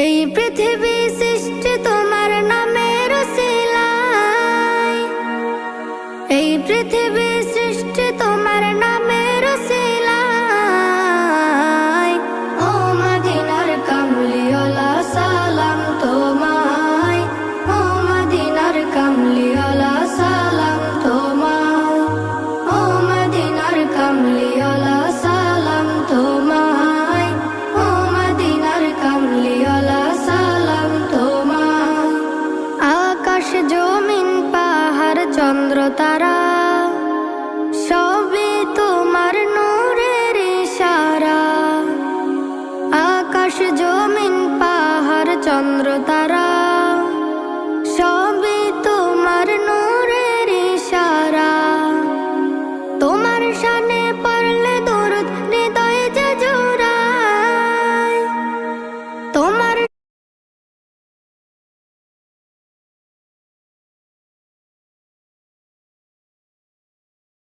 এই পৃথিবী সৃষ্টি তোমার নামের উসিলায়, এই পৃথিবী সৃষ্টি তোমার নামের উসিলায়। ও মদিনার কামলিওয়ালা সালাম তোমায়, ও মদিনার কামলিওয়ালা সালাম তোমায়, ও মদিনার কামলিওয়ালা সালাম তোমায়, ও মদিনার কামলিওয়ালা সালাম তোমায়। আকাশ জমিন পাহাড় চন্দ্র তারা সবই তোমার নূরের ইশারা। আকাশ জমিন পাহাড় চন্দ্র তারা